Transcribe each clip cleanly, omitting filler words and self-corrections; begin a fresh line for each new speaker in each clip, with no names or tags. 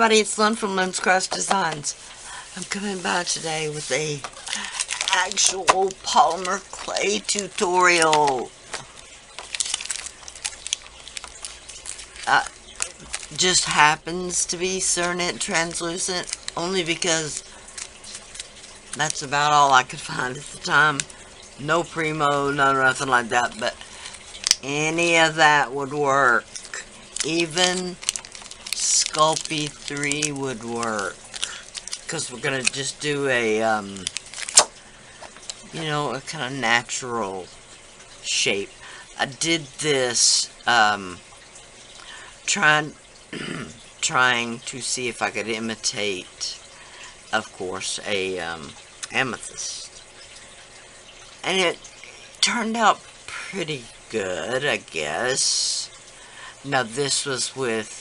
everybody, it's Lyn from Lyn's Crafts Designs. I'm coming by today with a actual polymer clay tutorial. Just happens to be Cernet translucent, only because that's about all I could find at the time. No Primo, nothing like that, but any of that would work. Even Sculpey 3 would work, because we're gonna just do a you know, a kind of natural shape. I did this trying to see if I could imitate, of course, a amethyst, and it turned out pretty good, I guess. Now this was with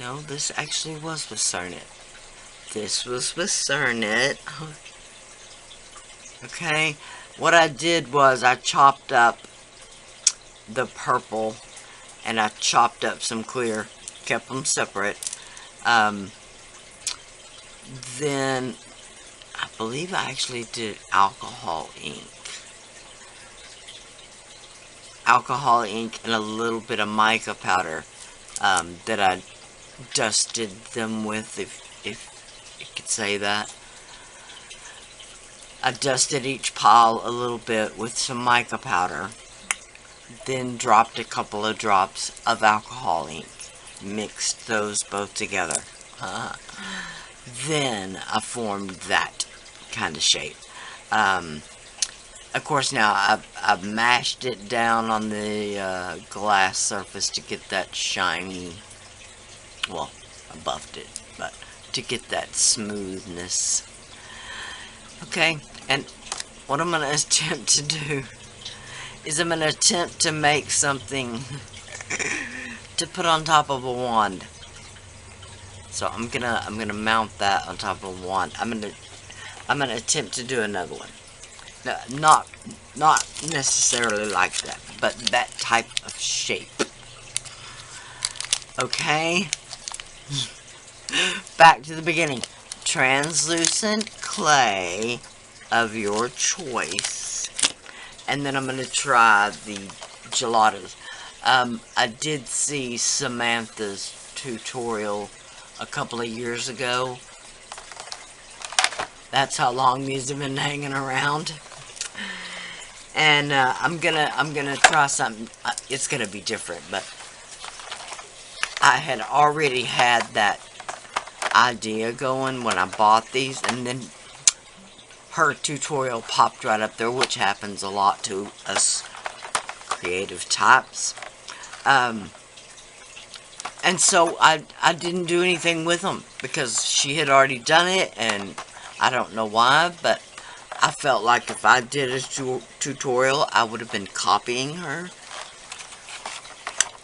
no, this actually was with Cernet. This was with Cernet. Okay, what I did was I chopped up the purple and I chopped up some clear, kept them separate. Then I believe I actually did alcohol ink and a little bit of mica powder that I dusted them with, if you could say that. I dusted each pile a little bit with some mica powder, then dropped a couple of drops of alcohol ink, mixed those both together. Then I formed that kind of shape. Of course, now I mashed it down on the glass surface to get that shiny, well, I buffed it, but to get that smoothness. Okay, and what I'm going to attempt to do is I'm going to attempt to make something to put on top of a wand. So I'm gonna mount that on top of a wand. I'm gonna attempt to do another one. No, not necessarily like that, but that type of shape. Okay? Back to the beginning. Translucent clay of your choice. And then I'm going to try the Gelatos. I did see Samantha's tutorial a couple of years ago. That's how long these have been hanging around. And I'm gonna try something. It's gonna be different, but I had already had that idea going when I bought these, and then her tutorial popped right up there, which happens a lot to us creative types. And so I didn't do anything with them because she had already done it, and I don't know why, but I felt like if I did a tutorial, I would have been copying her.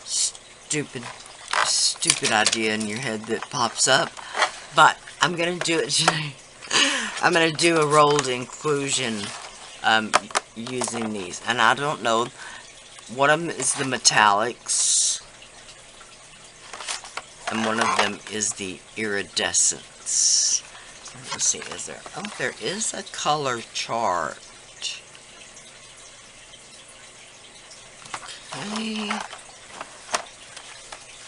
Stupid idea in your head that pops up. But I'm going to do it today. I'm going to do a rolled inclusion using these. And I don't know. One of them is the metallics. And one of them is the iridescence. Let's see, is there... Oh, there is a color chart.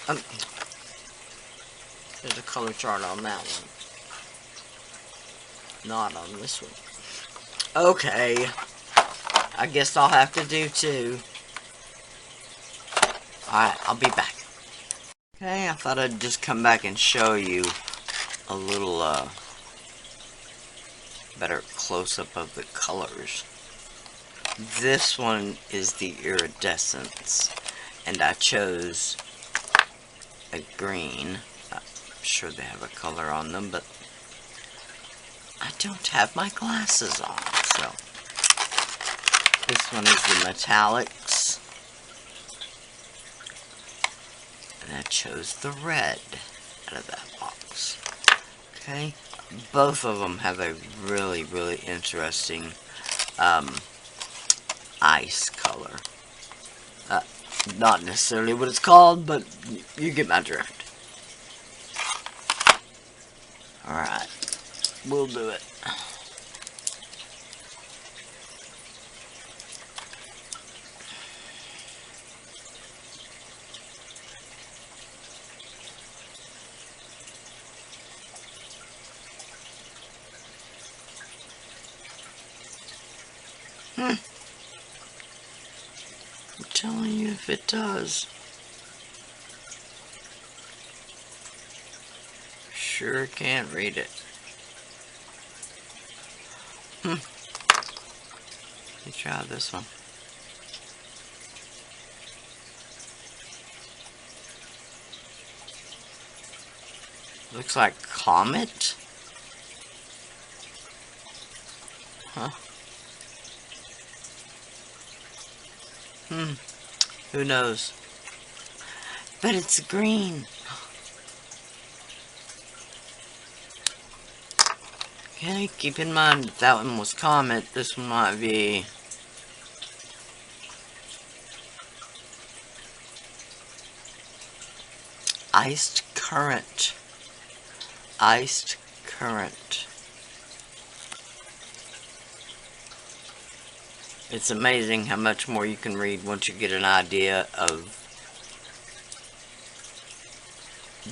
Okay. There's a color chart on that one. Not on this one. Okay. I guess I'll have to do two. Alright, I'll be back. Okay, I thought I'd just come back and show you a little, better close-up of the colors. This one is the iridescence, and I chose a green. I'm sure they have a color on them, but I don't have my glasses on, so this one is the metallics, and I chose the red out of that box. Okay, both of them have a really interesting ice color. Not necessarily what it's called, but you get my drift. Alright, we'll do it. I'm telling you, if it does. Sure can't read it. Let me try this one. Looks like comet? Huh? Who knows? But it's green. Okay, keep in mind if that one was comet, this one might be iced current. Iced current. It's amazing how much more you can read once you get an idea of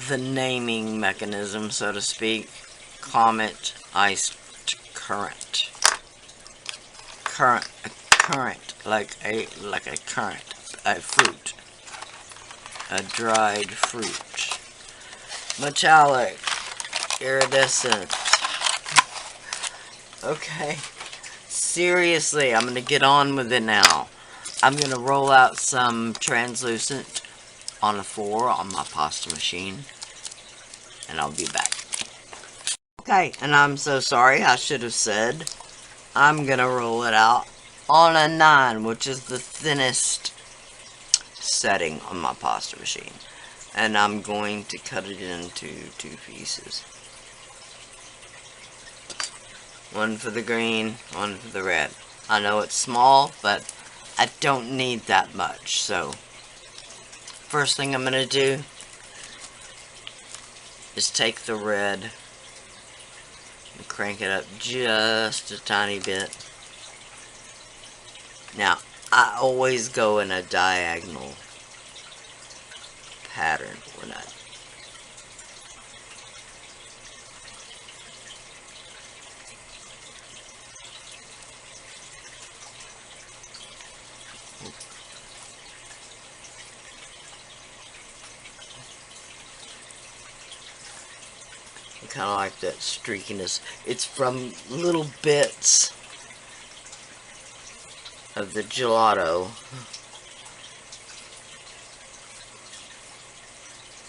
the naming mechanism, so to speak. Comet, iced current. Current, like a currant, a fruit. A dried fruit. Metallic, iridescent. Okay. Seriously, I'm gonna get on with it now. I'm gonna roll out some translucent on the floor on my pasta machine, and I'll be back. Okay, and I'm so sorry, I should have said I'm gonna roll it out on a 9, which is the thinnest setting on my pasta machine, and I'm going to cut it into 2 pieces. One for the green, one for the red. I know it's small, but I don't need that much, so first thing I'm gonna do is take the red and crank it up just a tiny bit. Now, I always go in a diagonal pattern when I kind of like that streakiness. It's from little bits of the gelato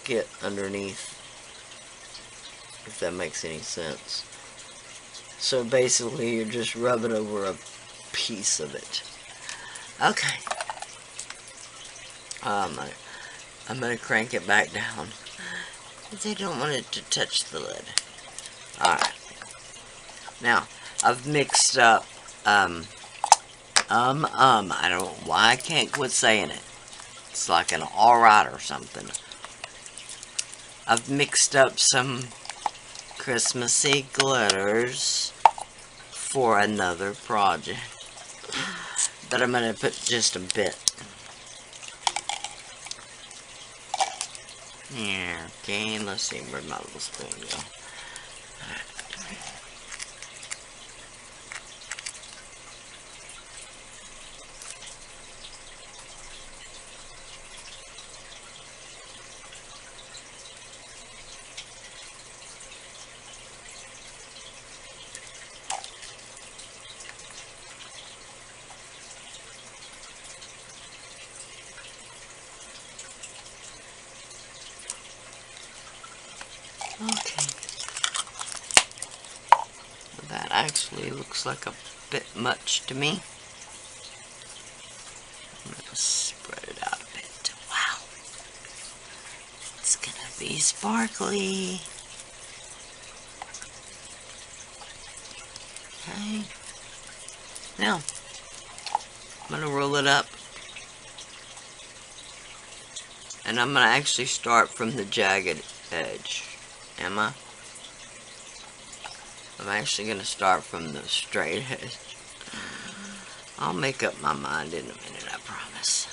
get underneath, if that makes any sense. So basically you're just rubbing over a piece of it. Okay. I'm gonna crank it back down, because I don't want it to touch the lid. Alright. Now, I've mixed up, I don't know why I can't quit saying it. It's like an alright or something. I've mixed up some Christmassy glitters for another project, but I'm gonna put just a bit. Yeah, okay, let's see where my little spoon go. Okay. That actually looks like a bit much to me. I'm going to spread it out a bit. Wow. It's going to be sparkly. Okay. Now, I'm going to roll it up And I'm going to actually start from the jagged edge. Am I? I'm actually going to start from the straight edge. I'll make up my mind in a minute, I promise.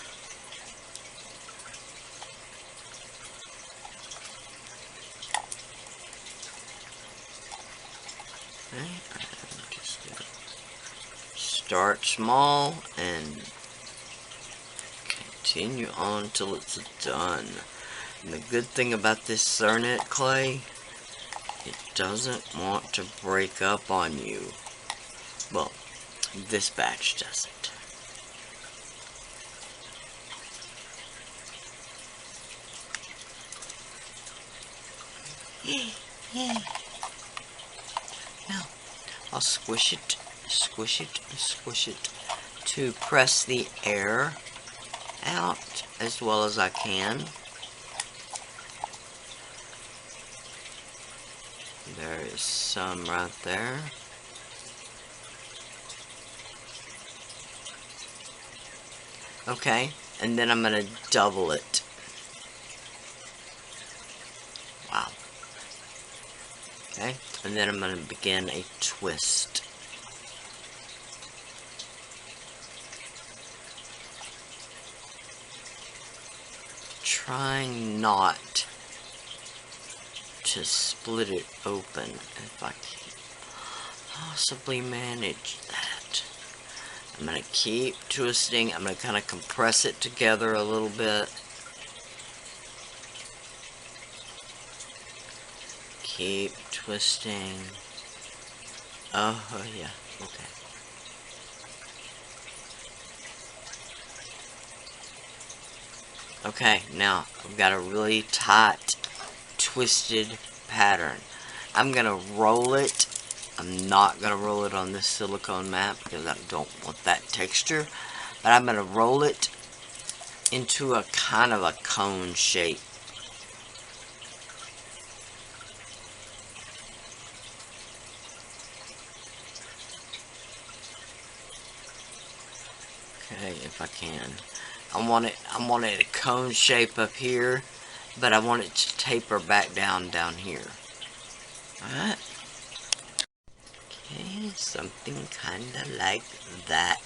Okay, I'm just going to start small and continue on till it's done. And the good thing about this Cernet clay, it doesn't want to break up on you. Well, this batch doesn't. Now, I'll squish it, squish it, squish it to press the air out as well as I can. There is some right there. Okay, and then I'm going to double it. Wow. Okay, and then I'm going to begin a twist. Trying not to split it open if I can possibly manage that. I'm going to keep twisting. I'm going to kind of compress it together a little bit. Keep twisting. Oh, yeah. Okay. Okay, now I've got a really tight, twisted pattern. I'm going to roll it. I'm not going to roll it on this silicone mat because I don't want that texture. But I'm going to roll it into a kind of a cone shape. Okay, if I can. I want it a cone shape up here, but I want it to taper back down here. Alright. Okay, something kinda like that.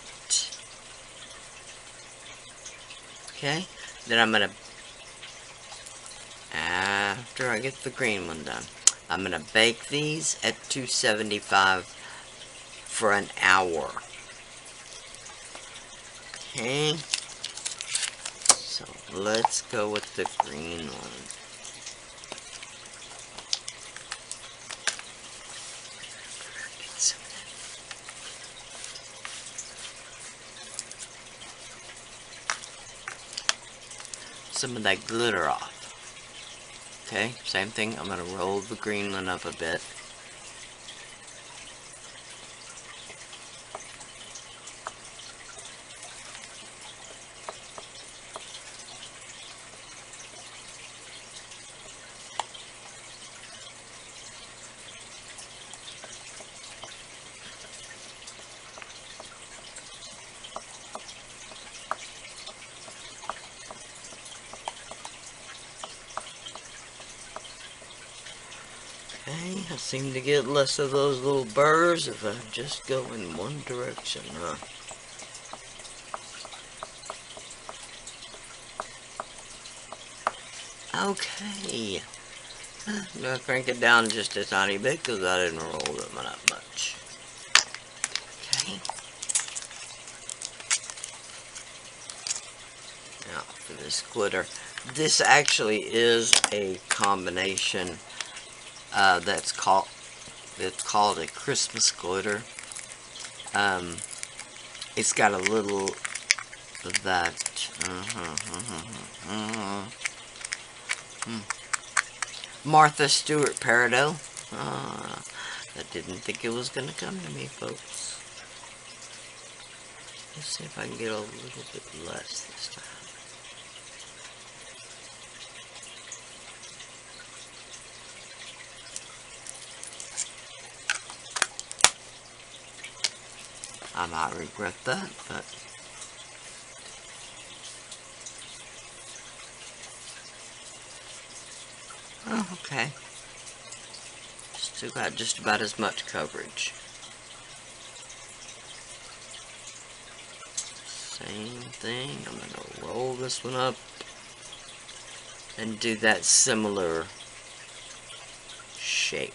Okay, then I'm gonna, after I get the green one done, I'm gonna bake these at 275 for an hour. Okay, so let's go with the green one. Some of that glitter off. Okay, same thing. I'm going to roll the green one up a bit. Okay, I seem to get less of those little burrs if I just go in one direction, huh? Okay. I'm going to crank it down just a tiny bit because I didn't roll them that much. Okay. Now for this glitter. This actually is a combination that's called a Christmas glitter. It's got a little of that. Martha Stewart Peridot. I didn't think it was going to come to me, folks. Let's see if I can get a little bit less this time. I might regret that, but Oh, okay. Still got just about as much coverage. Same thing. I'm going to roll this one up and do that similar shape.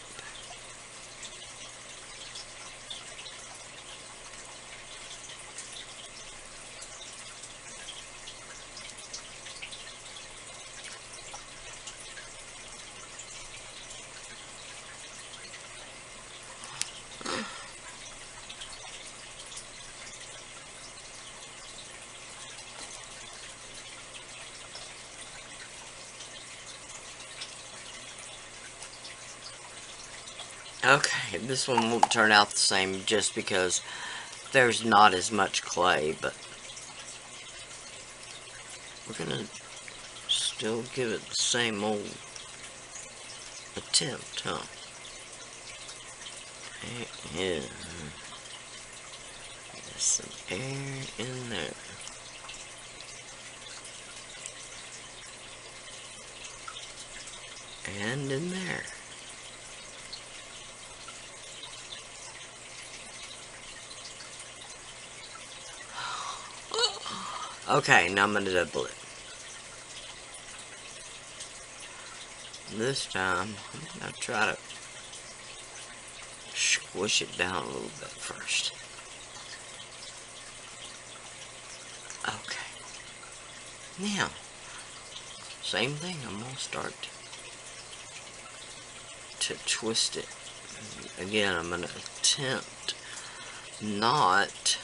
Okay, this one won't turn out the same just because there's not as much clay, but we're gonna still give it the same old attempt, huh? Yeah. There's some air in there. And in there. Okay, now I'm going to double it. This time, I'm going to try to squish it down a little bit first. Okay. Now, same thing, I'm going to start to twist it. Again, I'm going to attempt not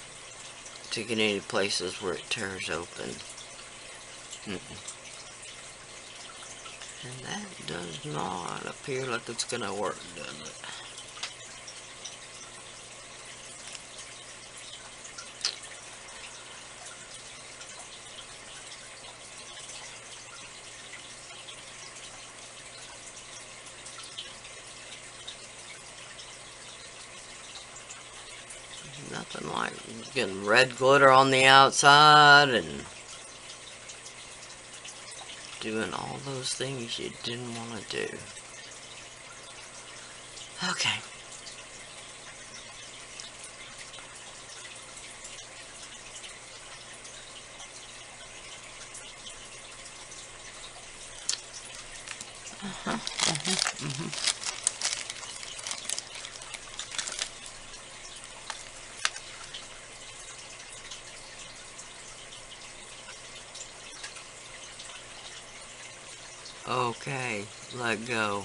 to get any places where it tears open. And that does not appear like it's going to work, does it? Nothing like getting red glitter on the outside and doing all those things you didn't want to do. Okay. Okay, let go.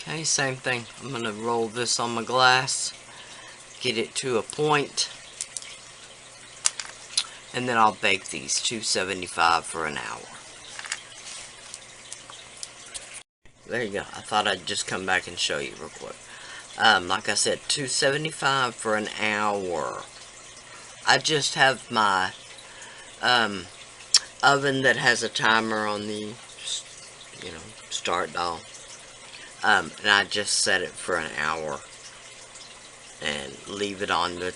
Okay, same thing. I'm going to roll this on my glass, get it to a point, and then I'll bake these 275 for an hour. There you go. I thought I'd just come back and show you real quick. Like I said, 275 for an hour. I just have my oven that has a timer on the, start dial. And I just set it for an hour and leave it on the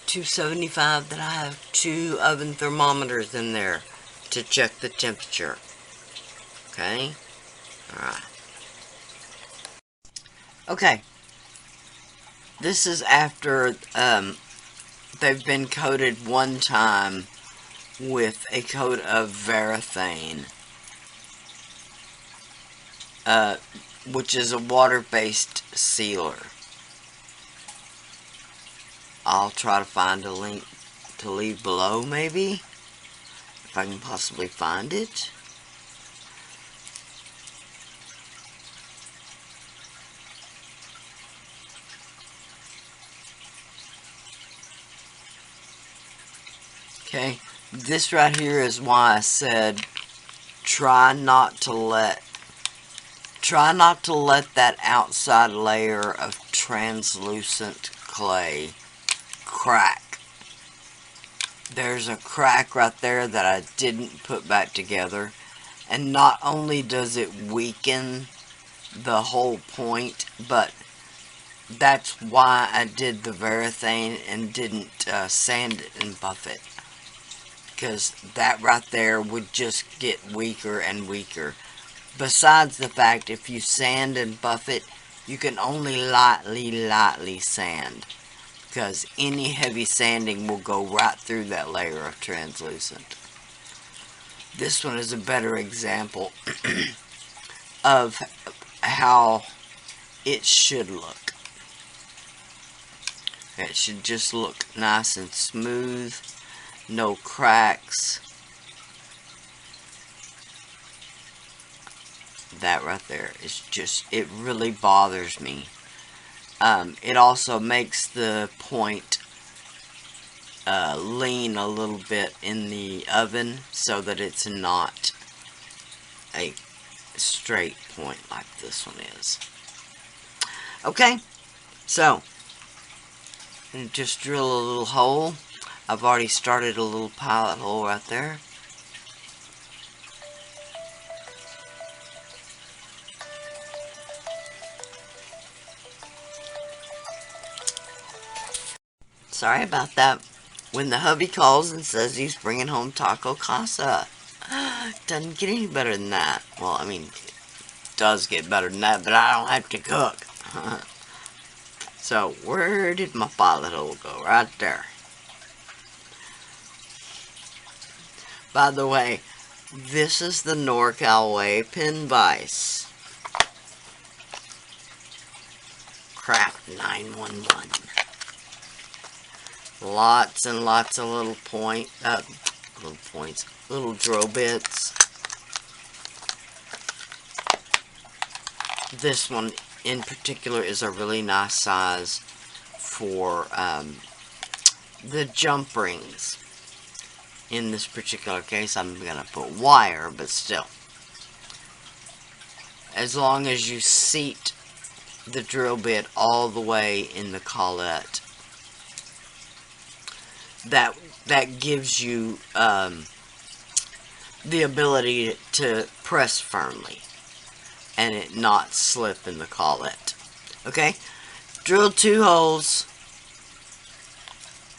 275. That I have 2 oven thermometers in there to check the temperature. Okay? Alright. Okay. This is after they've been coated one time with a coat of Varathane, which is a water-based sealer. I'll try to find a link to leave below, maybe, if I can possibly find it. Okay, this right here is why I said try not to let that outside layer of translucent clay crack. There's a crack right there that I didn't put back together, and not only does it weaken the whole point, but that's why I did the Varathane and didn't sand it and buff it. because that right there would just get weaker and weaker. Besides the fact, if you sand and buff it, you can only lightly sand, because any heavy sanding will go right through that layer of translucent. This one is a better example of how it should look. It should just look nice and smooth, no cracks. That right there is just, it really bothers me. It also makes the point lean a little bit in the oven so that it's not a straight point like this one is. Okay, so just drill a little hole. I've already started a little pilot hole right there. Sorry about that. When the hubby calls and says he's bringing home taco casa, doesn't get any better than that. Well, I mean, it does get better than that, but I don't have to cook. So, where did my pilot hole go? Right there. By the way, this is the NorCalWay pin vise. Craft 911. Lots and lots of little little drill bits. This one in particular is a really nice size for the jump rings. In this particular case, I'm going to put wire, but still. As long as you seat the drill bit all the way in the collet, that gives you the ability to press firmly and it not slip in the collet. Okay, drilled 2 holes.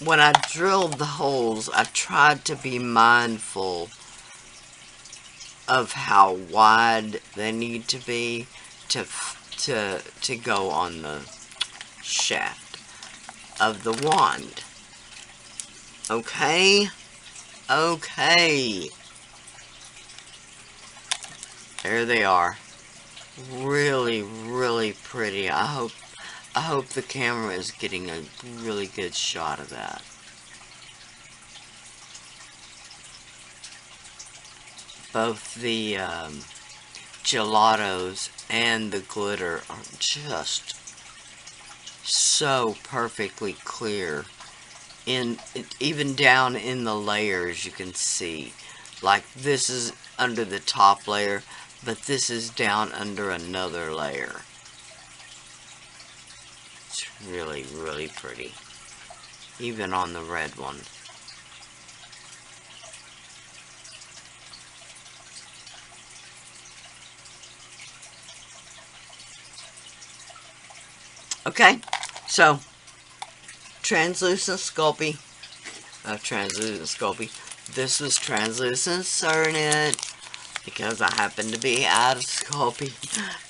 When I drilled the holes, I tried to be mindful of how wide they need to be to go on the shaft of the wand. Okay, there they are. Really, really pretty. I hope the camera is getting a really good shot of that. Both the gelatos and the glitter are just so perfectly clear. Even down in the layers you can see, like this is under the top layer, but this is down under another layer. It's really, really pretty, even on the red one. Okay, so translucent Sculpey. This was translucent Cernet because I happen to be out of Sculpey,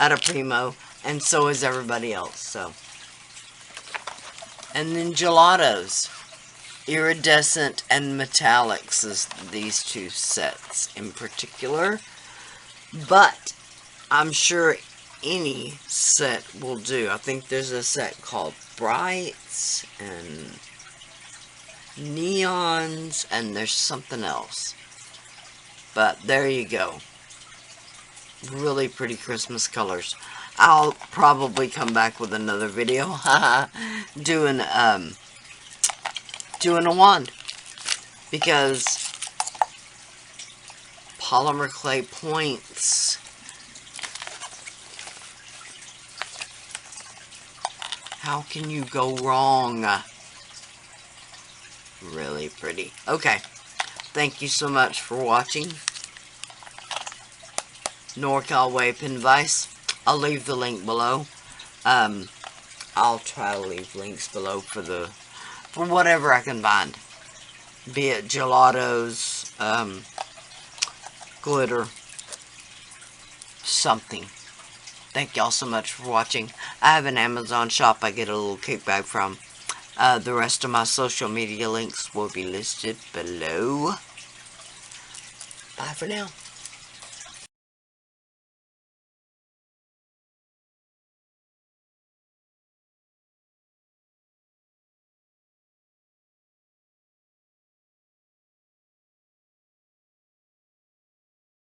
out of Primo, and so is everybody else. So, and then Gelatos, iridescent and metallics is these 2 sets in particular. But I'm sure any set will do. I think there's a set called Brights and Neons, and there's something else. But there you go. Really pretty Christmas colors. I'll probably come back with another video doing a wand, because polymerclay points, how can you go wrong? Really pretty. Okay, thank you so much for watching. NorCalWay pin vise. I'll leave the link below. I'll try to leave links below for whatever I can find, be it Gelatos, glitter something. Thank y'all so much for watching. I have an Amazon shop I get a little kickback from. The rest of my social media links will be listed below. Bye for now.